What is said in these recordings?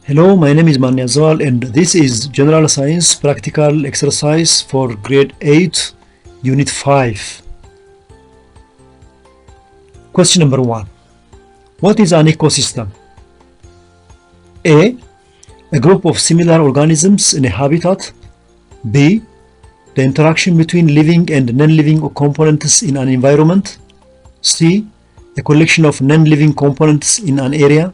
Hello, my name is Mani Azwal and this is General Science Practical Exercise for Grade 8, Unit 5. Question number 1. What is an ecosystem? A. A group of similar organisms in a habitat. B. The interaction between living and non-living components in an environment. C. A collection of non-living components in an area.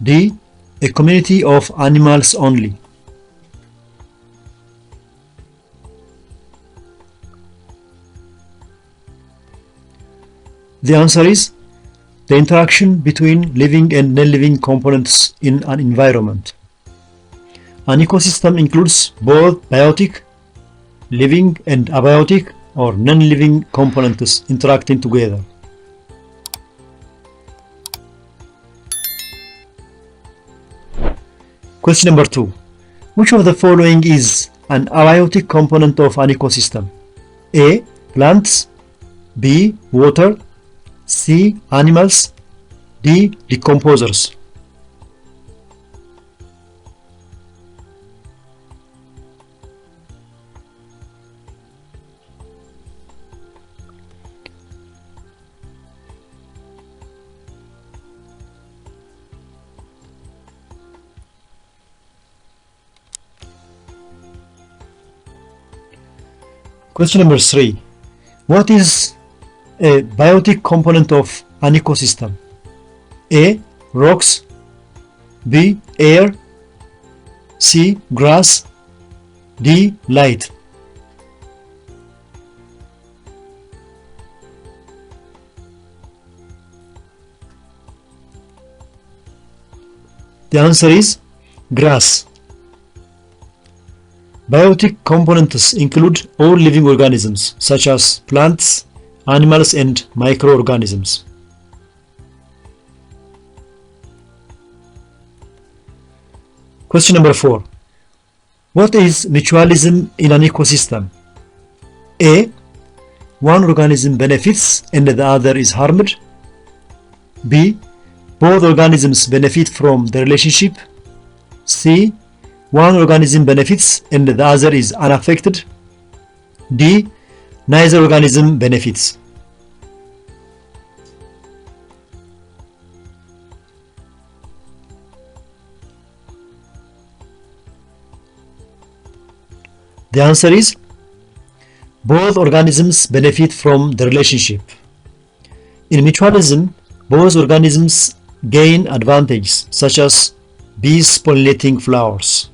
D. A community of animals only. The answer is the interaction between living and non-living components in an environment. An ecosystem includes both biotic, living and abiotic or non-living components interacting together. Question number 2. Which of the following is an abiotic component of an ecosystem? A. Plants. B. Water. C. Animals. D. Decomposers. Question number 3. What is a biotic component of an ecosystem? A. Rocks. B. Air. C. Grass. D. Light. The answer is grass. Biotic components include all living organisms such as plants, animals and microorganisms. Question number 4. What is mutualism in an ecosystem? A. One organism benefits and the other is harmed. B. Both organisms benefit from the relationship. C. One organism benefits and the other is unaffected. D. Neither organism benefits. The answer is both organisms benefit from the relationship. In mutualism, both organisms gain advantages such as bees pollinating flowers.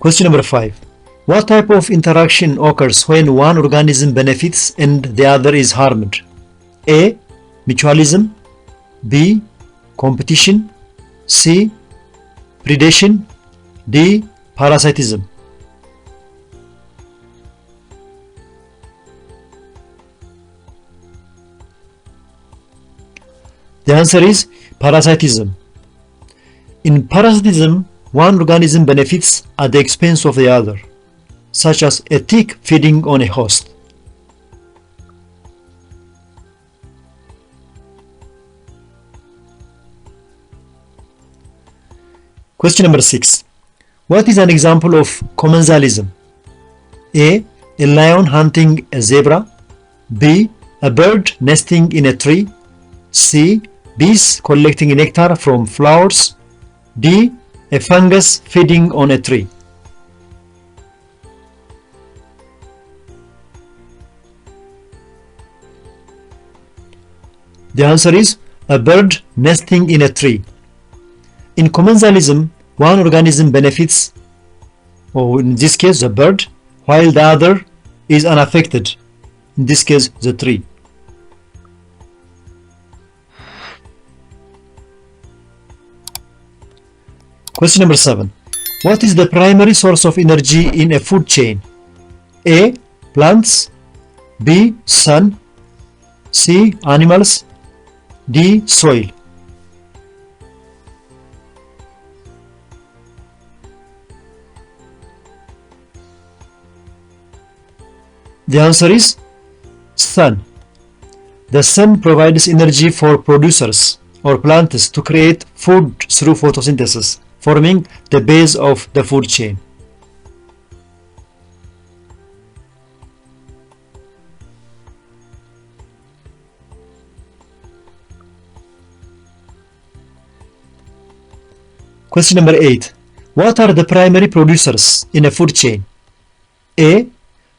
Question number 5. What type of interaction occurs when one organism benefits and the other is harmed? A. Mutualism. B. Competition. C. Predation. D. Parasitism. The answer is parasitism. In parasitism, one organism benefits at the expense of the other, such as a tick feeding on a host. Question number 6. What is an example of commensalism? A. A lion hunting a zebra. B. A bird nesting in a tree. C. Bees collecting nectar from flowers. D. A fungus feeding on a tree. The answer is a bird nesting in a tree. In commensalism, one organism benefits, or in this case the bird, while the other is unaffected, in this case the tree. Question number 7. What is the primary source of energy in a food chain? A. Plants. B. Sun. C. Animals. D. Soil. The answer is sun. The sun provides energy for producers or plants to create food through photosynthesis, forming the base of the food chain. Question number 8. What are the primary producers in a food chain? A.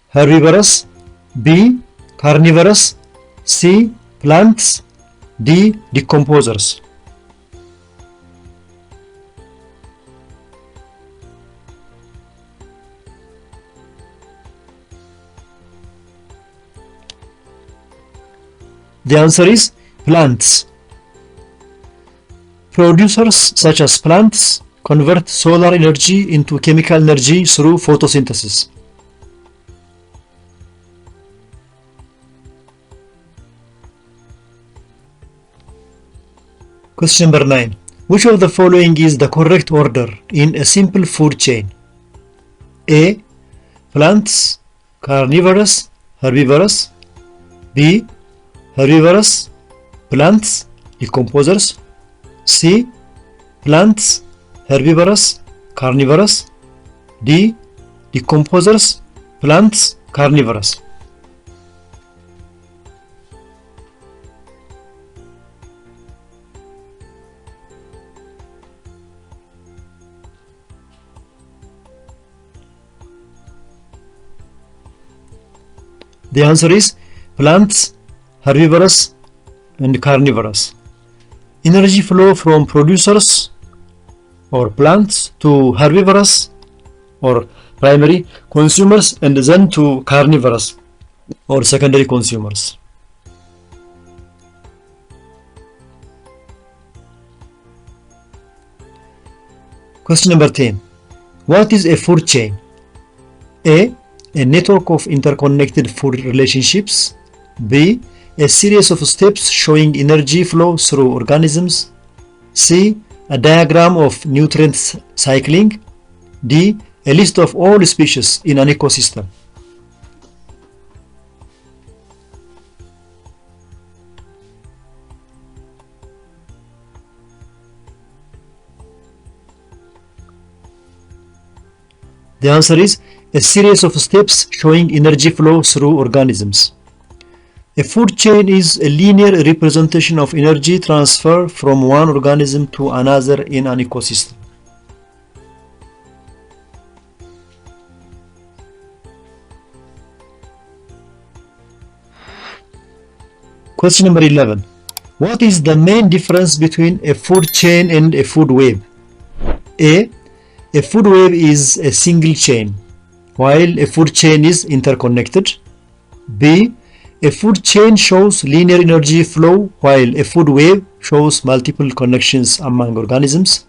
Herbivorous. B. Carnivorous. C. Plants. D. Decomposers. The answer is plants. Producers such as plants convert solar energy into chemical energy through photosynthesis. Question number 9. Which of the following is the correct order in a simple food chain? A. Plants, carnivorous, herbivorous. B. Herbivorous, plants, decomposers. C. Plants, herbivorous, carnivorous. D. Decomposers, plants, carnivorous. The answer is plants, herbivorous, and carnivorous. Energy flow from producers or plants to herbivorous or primary consumers and then to carnivorous or secondary consumers. Question number 10. What is a food chain? A network of interconnected food relationships. B. A series of steps showing energy flow through organisms. C. A diagram of nutrient cycling. D. A list of all species in an ecosystem. The answer is a series of steps showing energy flow through organisms. A food chain is a linear representation of energy transfer from one organism to another in an ecosystem. Question number 11. What is the main difference between a food chain and a food web? A food web is a single chain, while a food chain is interconnected. B. A food chain shows linear energy flow, while a food web shows multiple connections among organisms.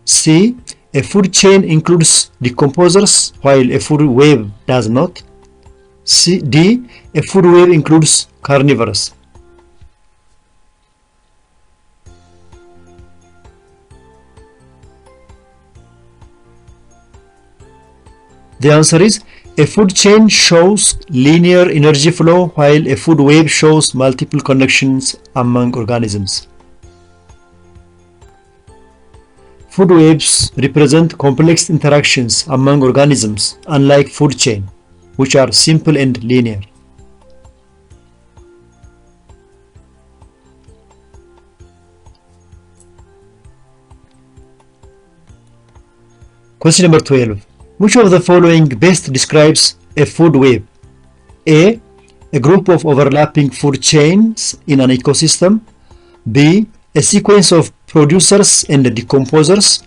C. A food chain includes decomposers, while a food web does not. D. A food web includes carnivores. The answer is a food chain shows linear energy flow while a food web shows multiple connections among organisms. Food webs represent complex interactions among organisms, unlike food chain, which are simple and linear. Question number 12. Which of the following best describes a food web? A group of overlapping food chains in an ecosystem. B. A sequence of producers and decomposers.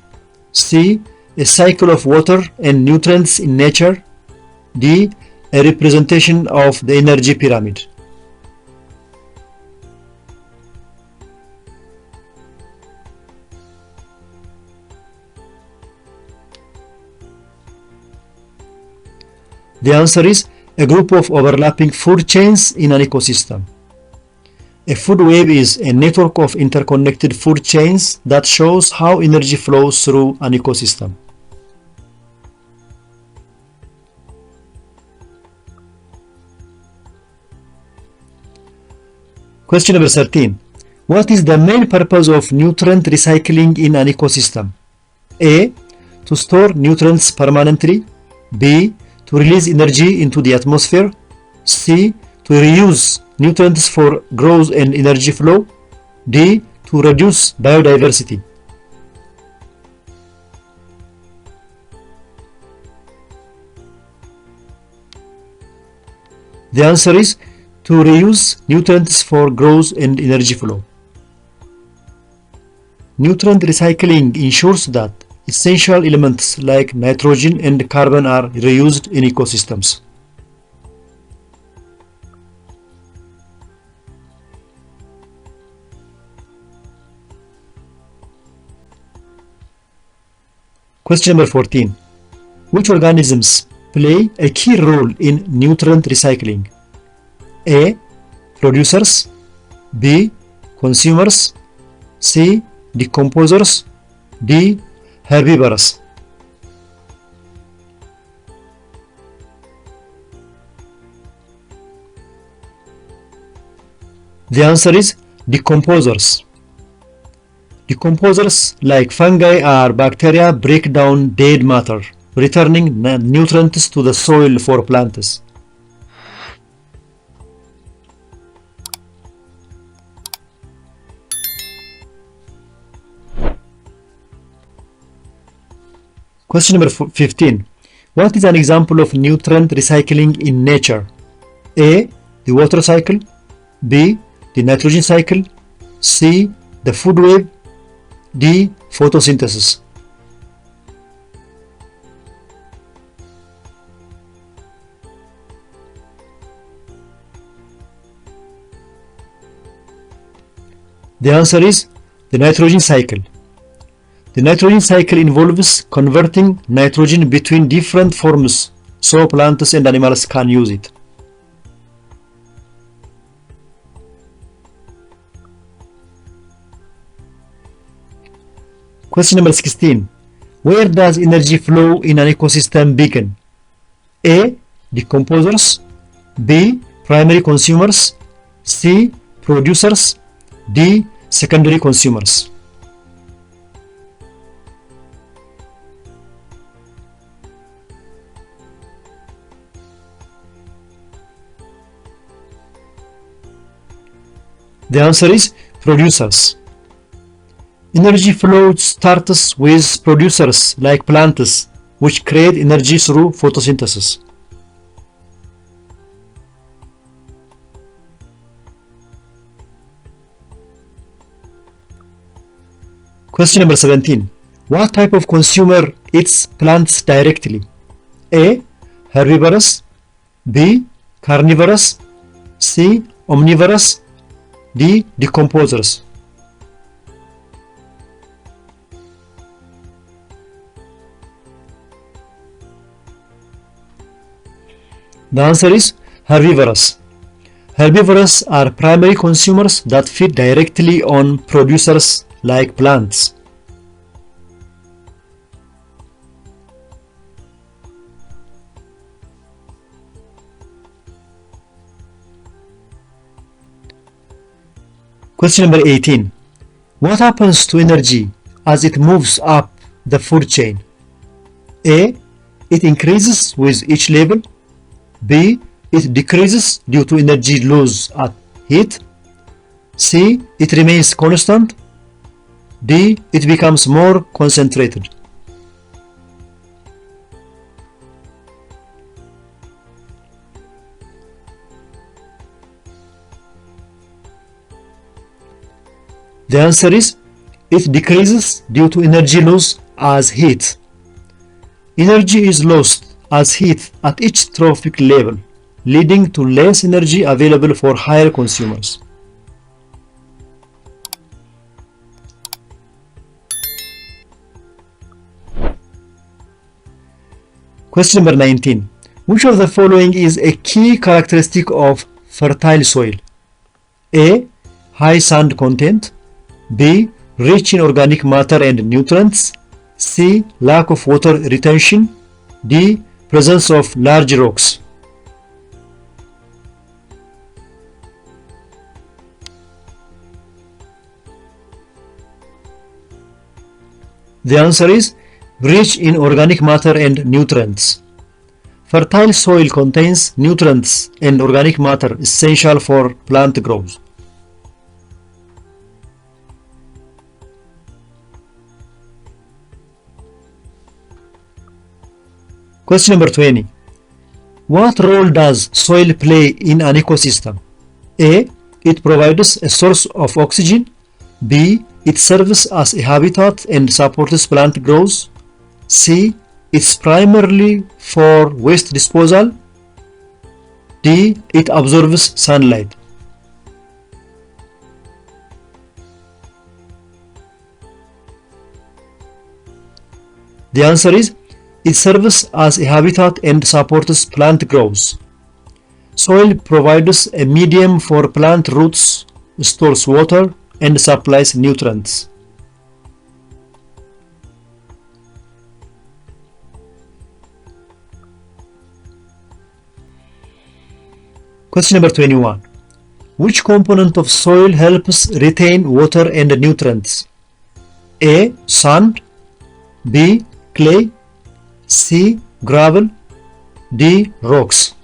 C. A cycle of water and nutrients in nature. D. A representation of the energy pyramid. The answer is a group of overlapping food chains in an ecosystem. A food web is a network of interconnected food chains that shows how energy flows through an ecosystem. Question number 13. What is the main purpose of nutrient recycling in an ecosystem? A. To store nutrients permanently. B. To release energy into the atmosphere. C. To reuse nutrients for growth and energy flow. D. To reduce biodiversity. The answer is to reuse nutrients for growth and energy flow. Nutrient recycling ensures that essential elements like nitrogen and carbon are reused in ecosystems. Question number 14. Which organisms play a key role in nutrient recycling? A. Producers. B. Consumers. C. Decomposers. D. Herbivores. The answer is decomposers. Decomposers like fungi or bacteria break down dead matter, returning nutrients to the soil for plants. Question number 15. What is an example of nutrient recycling in nature? A. The water cycle. B. The nitrogen cycle. C. The food web. D. Photosynthesis. The answer is the nitrogen cycle. The nitrogen cycle involves converting nitrogen between different forms so plants and animals can use it. Question number 16. Where does energy flow in an ecosystem begin? A. Decomposers. B. Primary consumers. C. Producers. D. Secondary consumers. The answer is producers. Energy flow starts with producers like plants, which create energy through photosynthesis. Question number 17. What type of consumer eats plants directly? A. Herbivorous. B. Carnivorous. C. Omnivorous. D. Decomposers. The answer is herbivorous. Herbivores are primary consumers that feed directly on producers like plants. Question number 18. What happens to energy as it moves up the food chain? A. It increases with each level. B. It decreases due to energy loss at heat. C. It remains constant. D. It becomes more concentrated. The answer is it decreases due to energy loss as heat. Energy is lost as heat at each trophic level, leading to less energy available for higher consumers. Question number 19. Which of the following is a key characteristic of fertile soil? A. High sand content. B. Rich in organic matter and nutrients. C. Lack of water retention. D. Presence of large rocks. The answer is rich in organic matter and nutrients. Fertile soil contains nutrients and organic matter essential for plant growth. Question number 20. What role does soil play in an ecosystem? A. It provides a source of oxygen. B. It serves as a habitat and supports plant growth. C. It's primarily for waste disposal. D. It absorbs sunlight. The answer is it serves as a habitat and supports plant growth. Soil provides a medium for plant roots, stores water, and supplies nutrients. Question number 21. Which component of soil helps retain water and nutrients? A. Sand. B. Clay. C. Gravel. D. Rocks.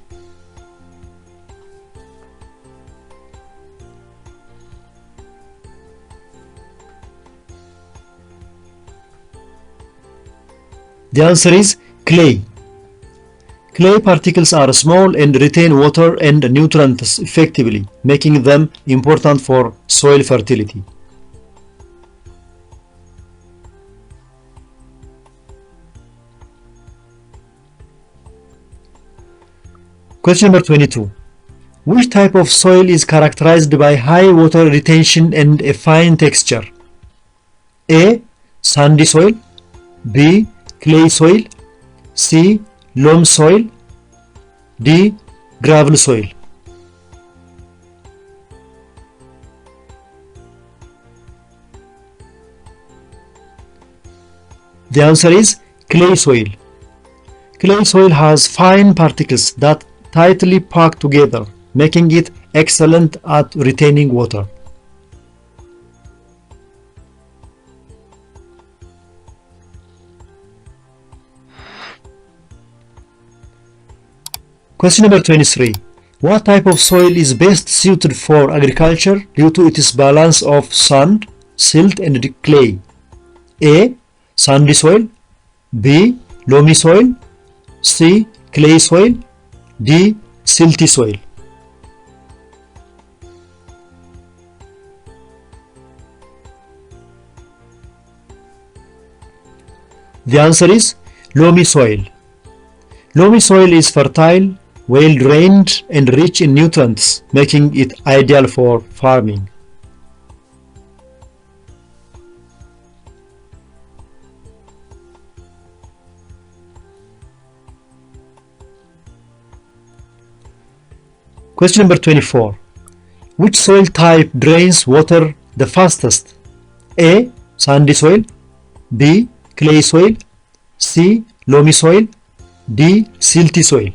The answer is clay. Clay particles are small and retain water and nutrients effectively, making them important for soil fertility. Question number 22. Which type of soil is characterized by high water retention and a fine texture? A. Sandy soil. B. Clay soil. C. Loam soil. D. Gravel soil. The answer is clay soil. Clay soil has fine particles that tightly pack together, making it excellent at retaining water. Question number 23. What type of soil is best suited for agriculture due to its balance of sand, silt, and clay? A. Sandy soil. B. Loamy soil. C. Clay soil. D. Silty soil. The answer is loamy soil. Loamy soil is fertile, well drained, and rich in nutrients, making it ideal for farming. Question number 24. Which soil type drains water the fastest? A. Sandy soil. B. Clay soil. C. Loamy soil. D. Silty soil.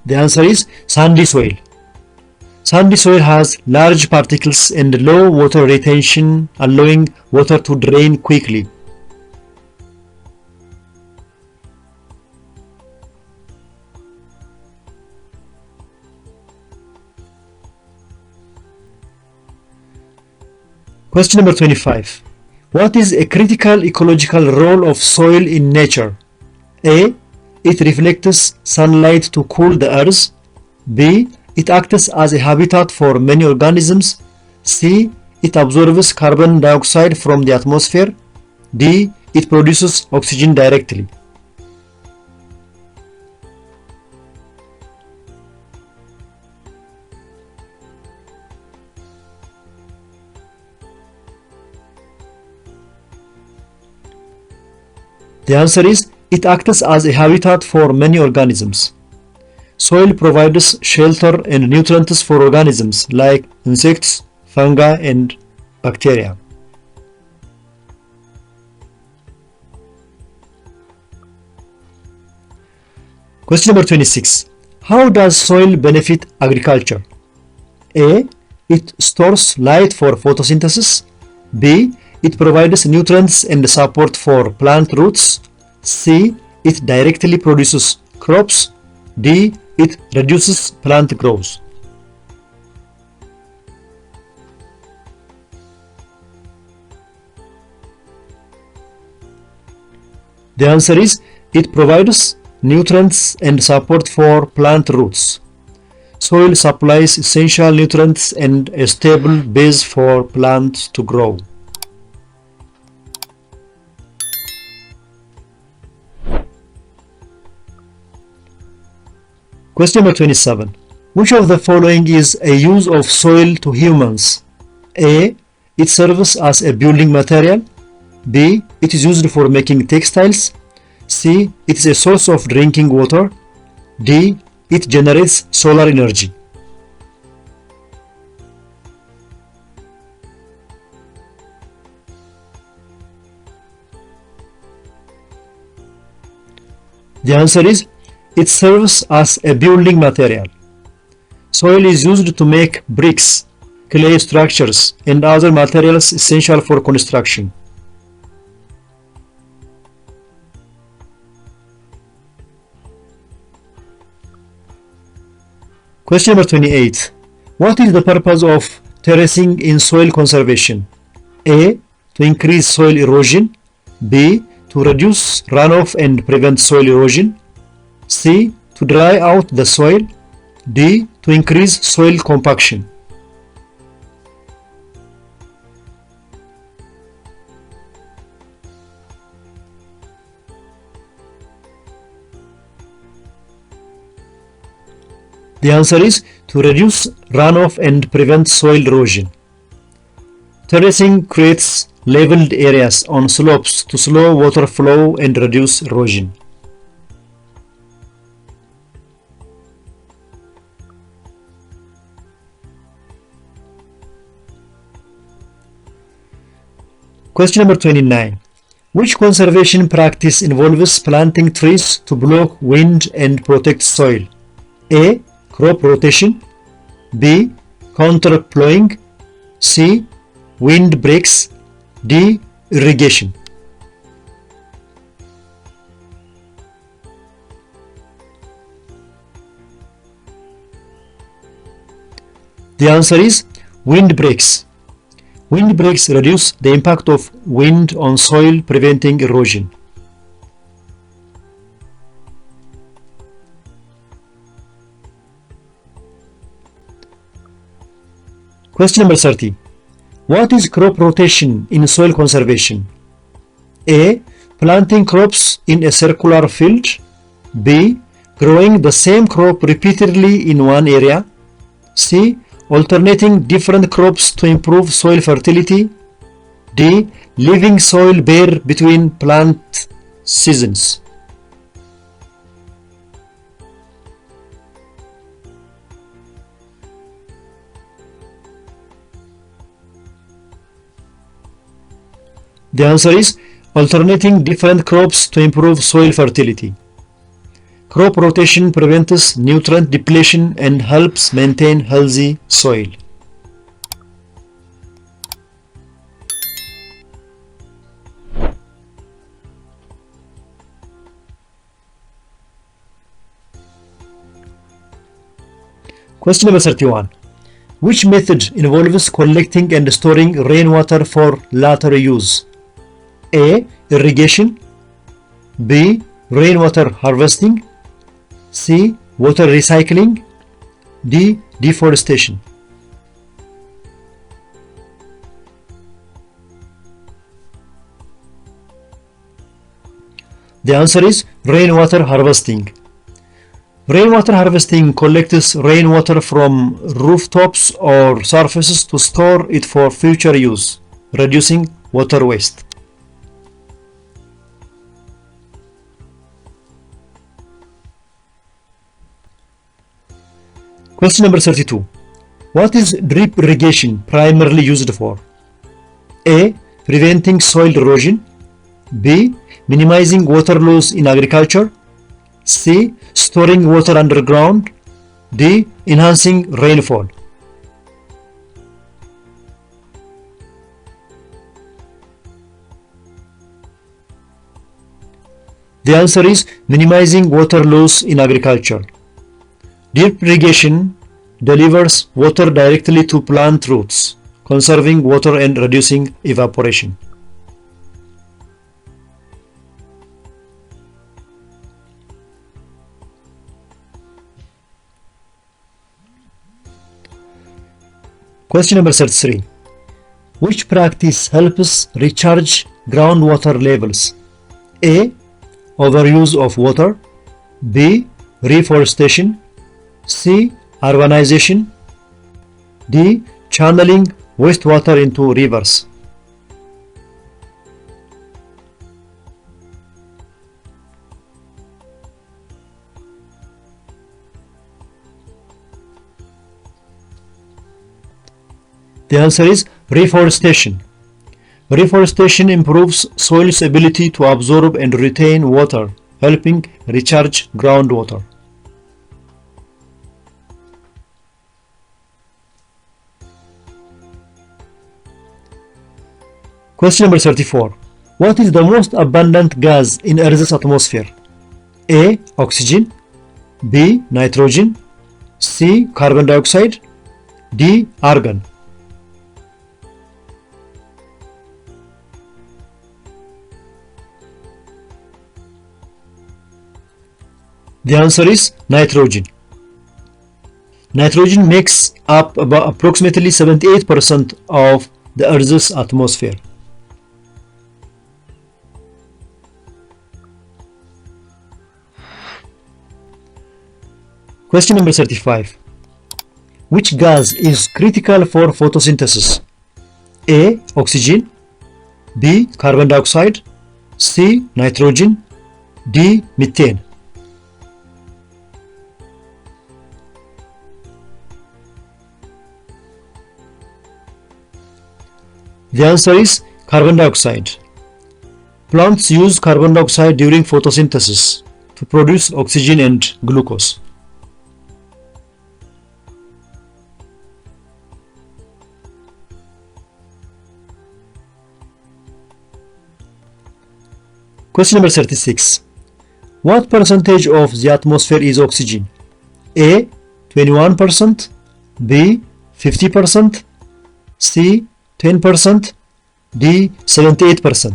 The answer is sandy soil. Sandy soil has large particles and low water retention, allowing water to drain quickly. Question number 25. What is a critical ecological role of soil in nature? A. It reflects sunlight to cool the earth. B. It acts as a habitat for many organisms. C. It absorbs carbon dioxide from the atmosphere. D. It produces oxygen directly. The answer is it acts as a habitat for many organisms. Soil provides shelter and nutrients for organisms like insects, fungi, and bacteria. Question number 26. How does soil benefit agriculture? A. It stores light for photosynthesis. B. It provides nutrients and support for plant roots. C. It directly produces crops. D. It reduces plant growth. The answer is it provides nutrients and support for plant roots. Soil supplies essential nutrients and a stable base for plants to grow. Question number 27. Which of the following is a use of soil to humans? A. It serves as a building material. B. It is used for making textiles. C. It is a source of drinking water. D. It generates solar energy. The answer is it serves as a building material. Soil is used to make bricks, clay structures, and other materials essential for construction. Question number 28. What is the purpose of terracing in soil conservation? A. To increase soil erosion. B. To reduce runoff and prevent soil erosion. C. To dry out the soil. D. To increase soil compaction. The answer is to reduce runoff and prevent soil erosion. Terracing creates leveled areas on slopes to slow water flow and reduce erosion. Question number 29. Which conservation practice involves planting trees to block wind and protect soil? A. Crop rotation. B. Counter-plowing. C. Wind breaks. D. Irrigation. The answer is wind breaks. Wind breaks reduce the impact of wind on soil, preventing erosion. Question number 30. What is crop rotation in soil conservation? A. Planting crops in a circular field. B. Growing the same crop repeatedly in one area. C. Alternating different crops to improve soil fertility. D. Leaving soil bare between plant seasons. The answer is alternating different crops to improve soil fertility. Crop rotation prevents nutrient depletion and helps maintain healthy soil. Question number 31. Which method involves collecting and storing rainwater for later use? A. Irrigation. B. Rainwater harvesting. C. Water recycling. D. Deforestation. The answer is rainwater harvesting. Rainwater harvesting collects rainwater from rooftops or surfaces to store it for future use, reducing water waste. Question number 32. What is drip irrigation primarily used for? A. Preventing soil erosion. B. Minimizing water loss in agriculture. C. Storing water underground. D. Enhancing rainfall. The answer is minimizing water loss in agriculture. Drip irrigation delivers water directly to plant roots, conserving water and reducing evaporation. Question number 33. Which practice helps recharge groundwater levels? A. Overuse of water. B. Reforestation. C. Urbanization. D. Channeling wastewater into rivers. The answer is reforestation. Reforestation improves soil's ability to absorb and retain water, helping recharge groundwater. Question number 34. What is the most abundant gas in Earth's atmosphere? A. Oxygen. B. Nitrogen. C. Carbon dioxide. D. Argon. The answer is nitrogen. Nitrogen makes up about approximately 78% of the Earth's atmosphere. Question number 35. Which gas is critical for photosynthesis? A. Oxygen. B. Carbon dioxide. C. Nitrogen. D. Methane. The answer is carbon dioxide. Plants use carbon dioxide during photosynthesis to produce oxygen and glucose. Question number 36. What percentage of the atmosphere is oxygen? A. 21%. B. 50%. C. 10%. D. 78%.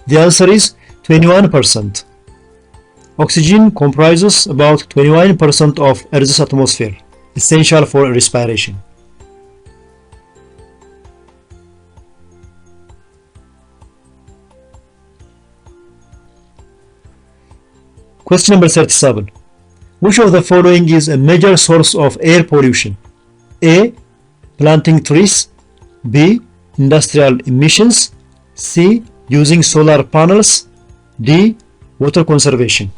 The answer is 21%. Oxygen comprises about 21% of Earth's atmosphere, essential for respiration. Question number 37. Which of the following is a major source of air pollution? A. Planting trees. B. Industrial emissions. C. Using solar panels. D. Water conservation.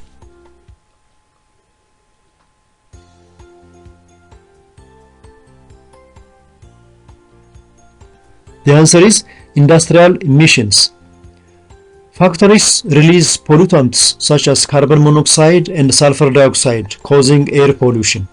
The answer is industrial emissions. Factories release pollutants such as carbon monoxide and sulfur dioxide, causing air pollution.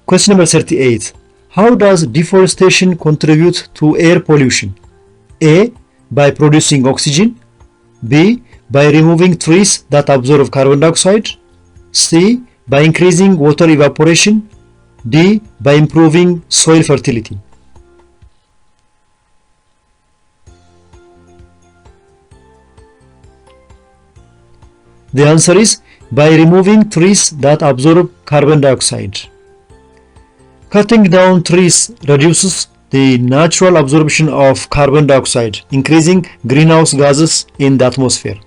Question number 38. How does deforestation contribute to air pollution? A. By producing oxygen. B. By removing trees that absorb carbon dioxide. C. By increasing water evaporation. D. By improving soil fertility. The answer is by removing trees that absorb carbon dioxide. Cutting down trees reduces the natural absorption of carbon dioxide, increasing greenhouse gases in the atmosphere.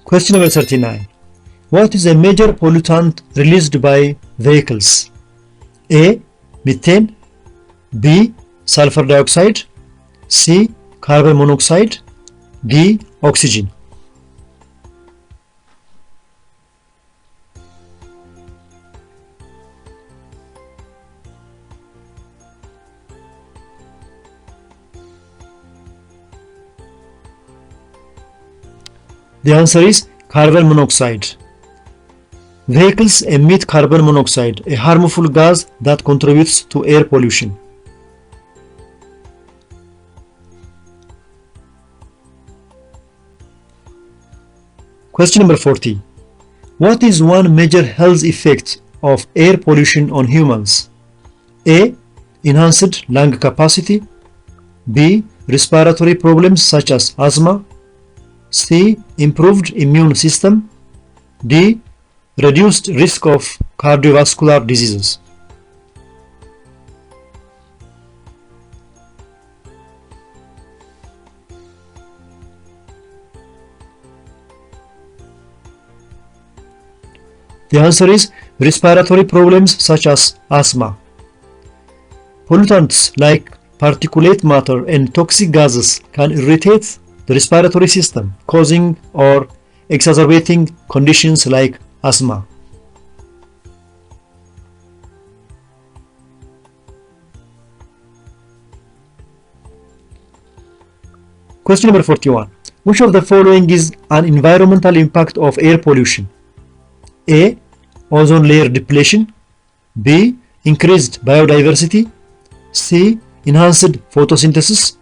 Question number 39. What is a major pollutant released by vehicles? A. methane, B. sulfur dioxide, C. carbon monoxide, D. oxygen. The answer is carbon monoxide. Vehicles emit carbon monoxide, a harmful gas that contributes to air pollution. Question number 40. What is one major health effect of air pollution on humans? A. Enhanced lung capacity, B. Respiratory problems such as asthma, C. Improved immune system, D. Reduced risk of cardiovascular diseases. The answer is respiratory problems such as asthma. Pollutants like particulate matter and toxic gases can irritate the respiratory system, causing or exacerbating conditions like asthma. Question number 41. Which of the following is an environmental impact of air pollution? A. Ozone layer depletion, B. Increased biodiversity, C. Enhanced photosynthesis,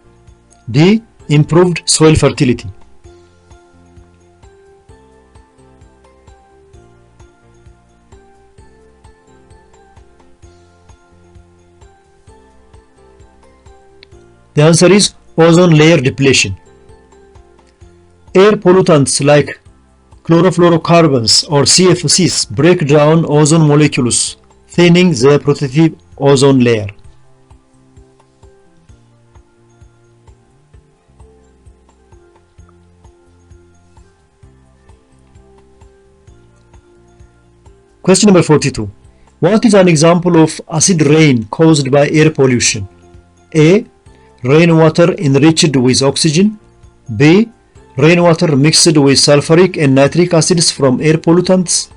D. Improved soil fertility. The answer is ozone layer depletion. Air pollutants like chlorofluorocarbons or CFCs break down ozone molecules, thinning the protective ozone layer. Question number 42. What is an example of acid rain caused by air pollution? A. Rainwater enriched with oxygen, B. Rainwater mixed with sulfuric and nitric acids from air pollutants,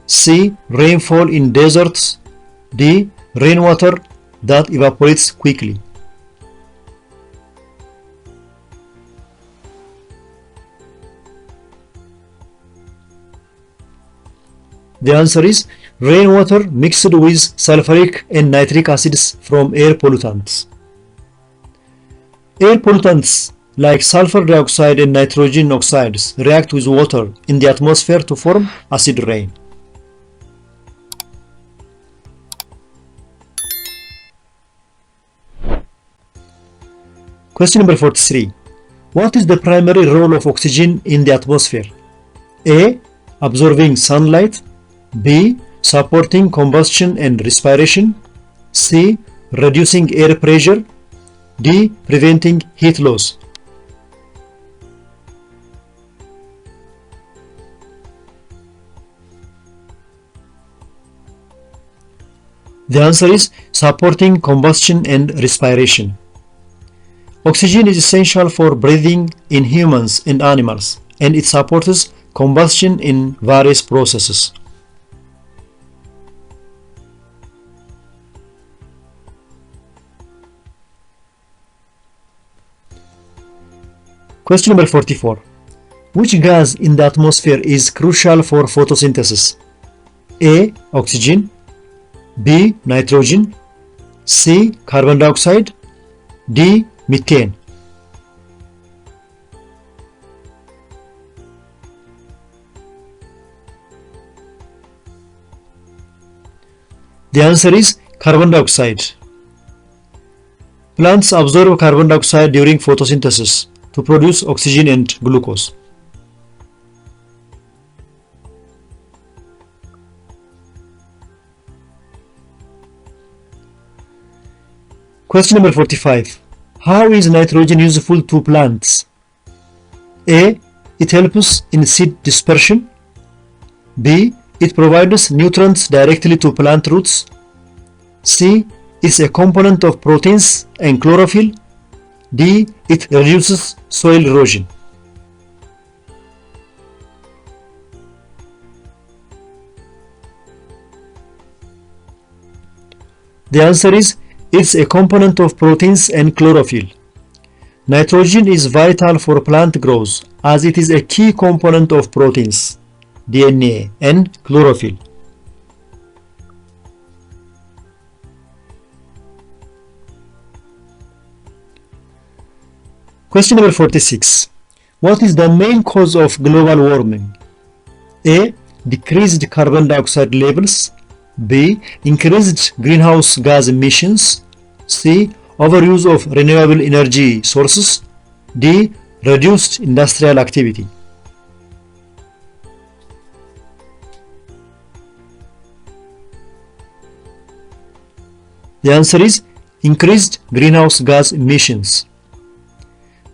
C. Rainfall in deserts, D. Rainwater that evaporates quickly. The answer is rainwater mixed with sulfuric and nitric acids from air pollutants. Air pollutants like sulfur dioxide and nitrogen oxides react with water in the atmosphere to form acid rain. Question number 43. What is the primary role of oxygen in the atmosphere? A. Absorbing sunlight, B. Supporting combustion and respiration, C. Reducing air pressure, D. Preventing heat loss. The answer is supporting combustion and respiration. Oxygen is essential for breathing in humans and animals, and it supports combustion in various processes. Question number 44. Which gas in the atmosphere is crucial for photosynthesis? A. Oxygen, B. Nitrogen, C. Carbon dioxide, D. Methane. The answer is carbon dioxide. Plants absorb carbon dioxide during photosynthesis to produce oxygen and glucose. Question number 45. How is nitrogen useful to plants? A. It helps in seed dispersion. B. It provides nutrients directly to plant roots. C. It's a component of proteins and chlorophyll. D. It reduces soil erosion. The answer is it's a component of proteins and chlorophyll. Nitrogen is vital for plant growth as it is a key component of proteins, DNA, and chlorophyll. Question number 46. What is the main cause of global warming? A. Decreased carbon dioxide levels. B. Increased greenhouse gas emissions. C. Overuse of renewable energy sources. D. Reduced industrial activity. The answer is increased greenhouse gas emissions.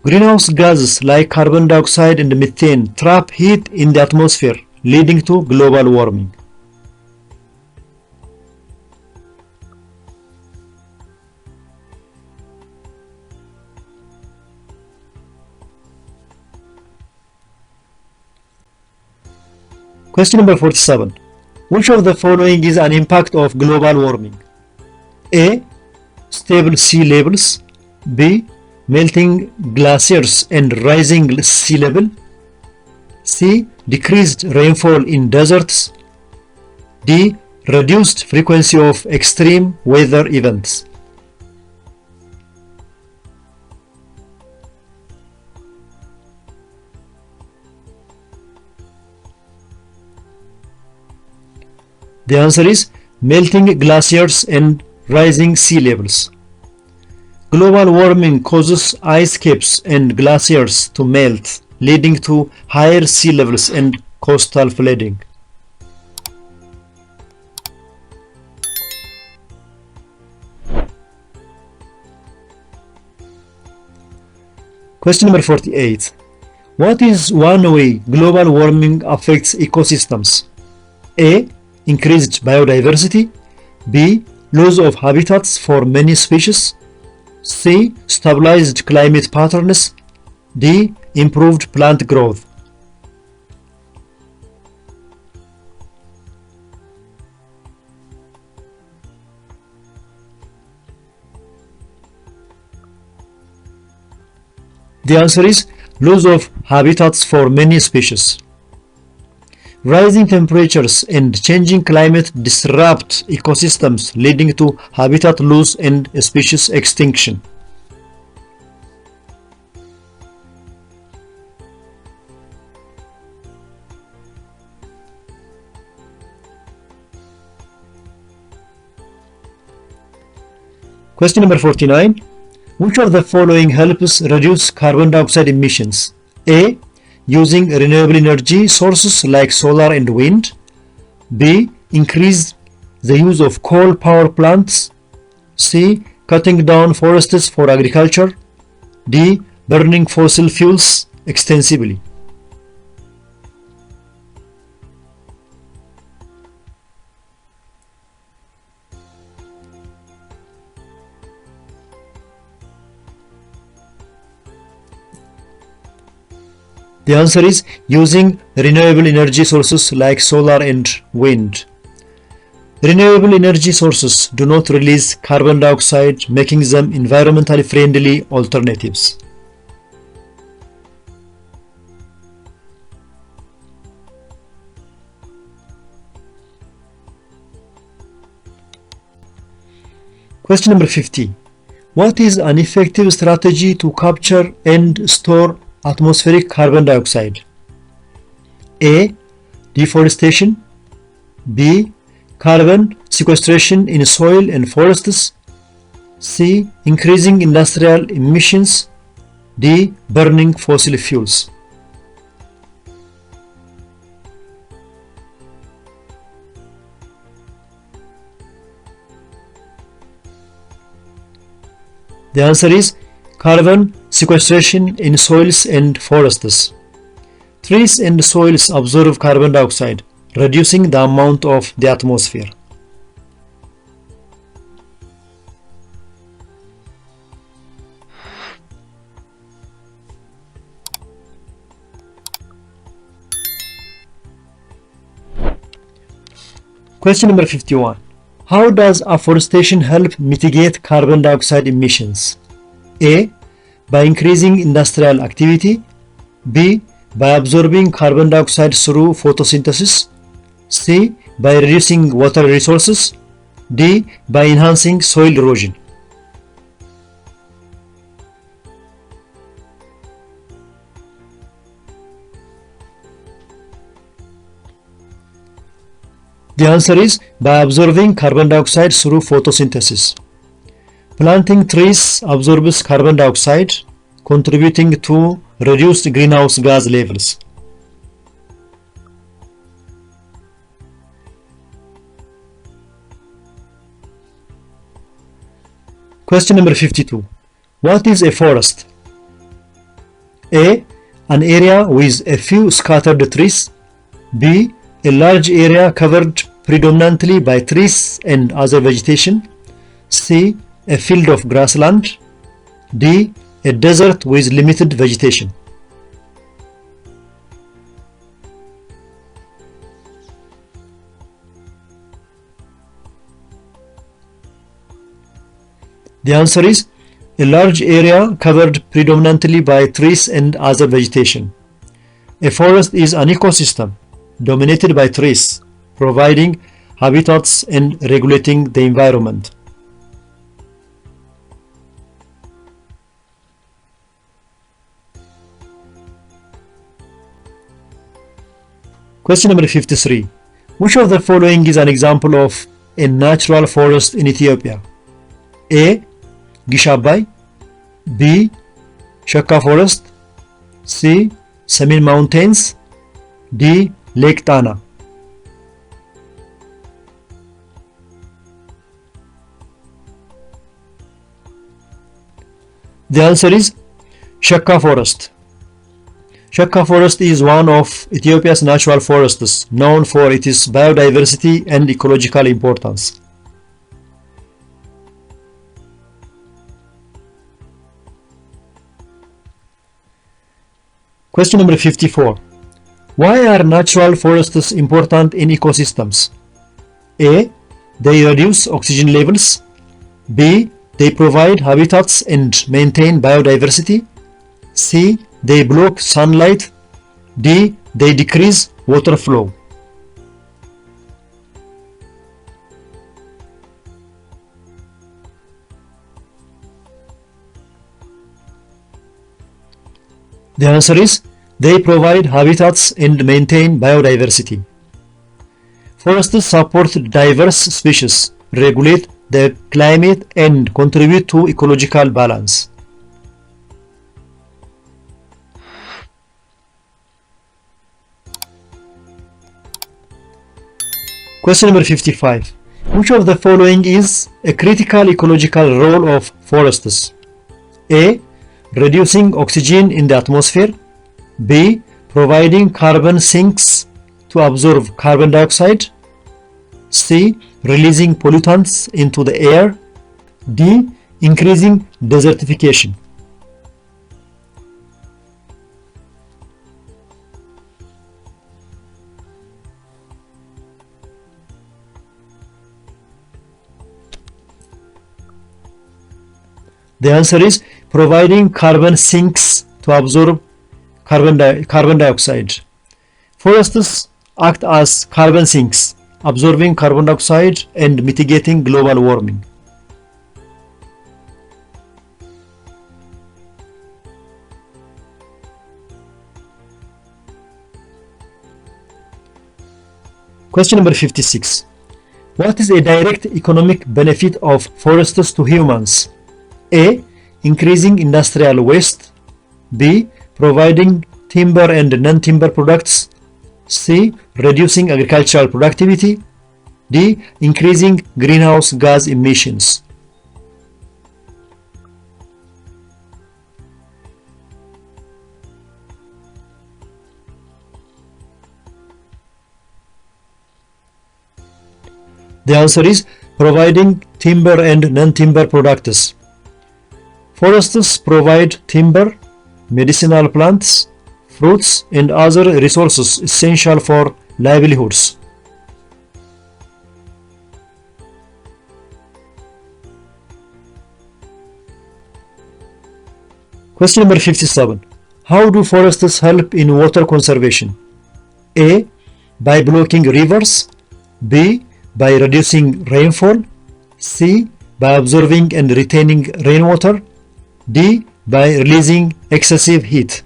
Greenhouse gases like carbon dioxide and methane trap heat in the atmosphere, leading to global warming. Question number 47. Which of the following is an impact of global warming? A. Stable sea levels. B. Melting glaciers and rising sea level. C. Decreased rainfall in deserts. D. Reduced frequency of extreme weather events. The answer is melting glaciers and rising sea levels. Global warming causes ice caps and glaciers to melt, leading to higher sea levels and coastal flooding. Question number 48. What is one way global warming affects ecosystems? A. Increased biodiversity. B. Loss of habitats for many species. C. Stabilized climate patterns. D. Improved plant growth. The answer is loss of habitats for many species. Rising temperatures and changing climate disrupt ecosystems, leading to habitat loss and species extinction. Question number 49. Which of the following helps reduce carbon dioxide emissions? A. Using renewable energy sources like solar and wind. B. Increase the use of coal power plants. C. Cutting down forests for agriculture. D. Burning fossil fuels extensively. The answer is using renewable energy sources like solar and wind. Renewable energy sources do not release carbon dioxide, making them environmentally friendly alternatives. Question number 50. What is an effective strategy to capture and store atmospheric carbon dioxide? A. Deforestation. B. Carbon sequestration in soil and forests. C. Increasing industrial emissions. D. Burning fossil fuels. The answer is carbon sequestration in soils and forests. Trees and soils absorb carbon dioxide, reducing the amount of the atmosphere. Question number 51. How does afforestation help mitigate carbon dioxide emissions? A. By increasing industrial activity. B. By absorbing carbon dioxide through photosynthesis. C. By reducing water resources. D. By enhancing soil erosion. The answer is by absorbing carbon dioxide through photosynthesis. Planting trees absorbs carbon dioxide, contributing to reduced greenhouse gas levels. Question number 52. What is a forest? A. An area with a few scattered trees. B. A large area covered predominantly by trees and other vegetation. C. A field of grassland. D. A desert with limited vegetation. The answer is a large area covered predominantly by trees and other vegetation. A forest is an ecosystem dominated by trees, providing habitats and regulating the environment. Question number 53. Which of the following is an example of a natural forest in Ethiopia? A. Gish Abai. B. Shaka Forest. C. Samin Mountains. D. Lake Tana. The answer is Shaka Forest. Shaka Forest is one of Ethiopia's natural forests, known for its biodiversity and ecological importance. Question number 54. Why are natural forests important in ecosystems? A. They reduce oxygen levels. B. They provide habitats and maintain biodiversity. C. They block sunlight. D. They decrease water flow. The answer is they provide habitats and maintain biodiversity. Forests support diverse species, regulate the climate, and contribute to ecological balance. Question number 55. Which of the following is a critical ecological role of forests? A. Reducing oxygen in the atmosphere. B. Providing carbon sinks to absorb carbon dioxide. C. Releasing pollutants into the air. D. Increasing desertification. The answer is providing carbon sinks to absorb carbon dioxide. Forests act as carbon sinks, absorbing carbon dioxide and mitigating global warming. Question number 56. What is a direct economic benefit of forests to humans? A. Increasing industrial waste. B. Providing timber and non-timber products. C. Reducing agricultural productivity. D. Increasing greenhouse gas emissions. The answer is providing timber and non-timber products. Forests provide timber, medicinal plants, fruits, and other resources essential for livelihoods. Question number 57. How do forests help in water conservation? A. By blocking rivers. B. By reducing rainfall. C. By absorbing and retaining rainwater. D. By releasing excessive heat.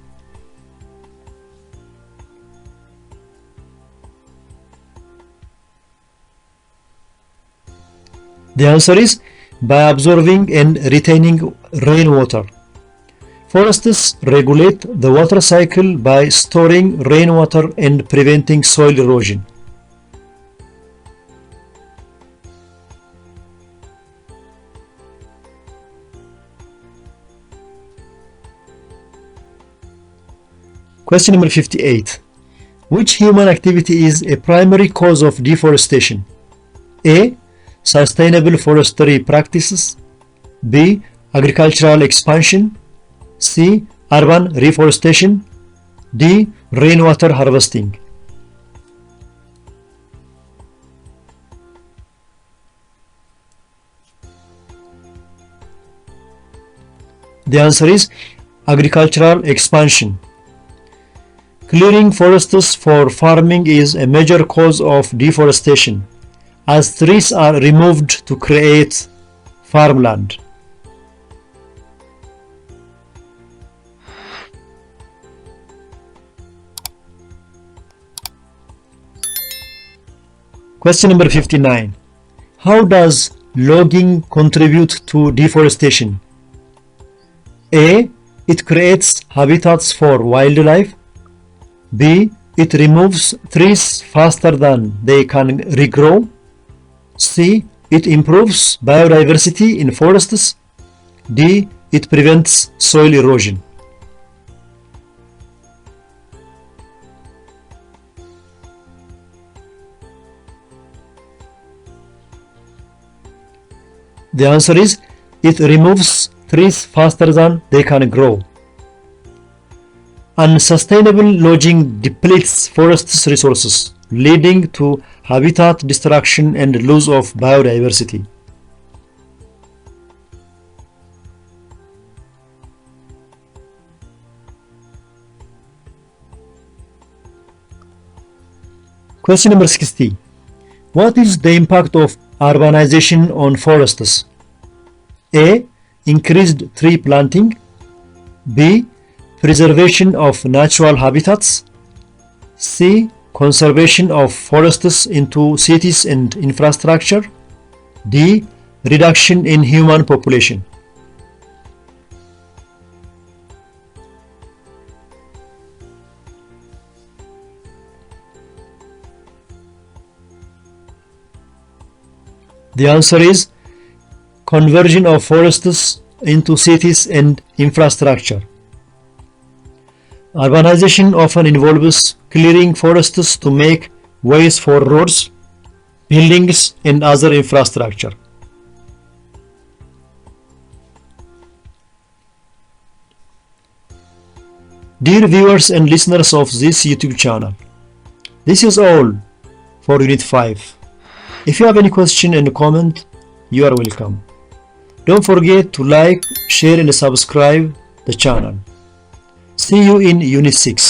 The answer is by absorbing and retaining rainwater. Forests regulate the water cycle by storing rainwater and preventing soil erosion. Question number 58. Which human activity is a primary cause of deforestation? A. Sustainable forestry practices. B. Agricultural expansion. C. Urban reforestation. D. Rainwater harvesting. The answer is agricultural expansion. Clearing forests for farming is a major cause of deforestation, as trees are removed to create farmland. Question number 59. How does logging contribute to deforestation? A. It creates habitats for wildlife. B. It removes trees faster than they can regrow. C. It improves biodiversity in forests. D. It prevents soil erosion. The answer is it removes trees faster than they can grow. Unsustainable logging depletes forests' resources, leading to habitat destruction and loss of biodiversity. Question number 60. What is the impact of urbanization on forests? A. Increased tree planting. B. Preservation of natural habitats. C. Conservation of forests into cities and infrastructure. D. Reduction in human population. The answer is conversion of forests into cities and infrastructure. Urbanization often involves clearing forests to make ways for roads, buildings, and other infrastructure. Dear viewers and listeners of this YouTube channel, this is all for Unit 5. If you have any question and comment, you are welcome. Don't forget to like, share and subscribe the channel. See you in Unit 6.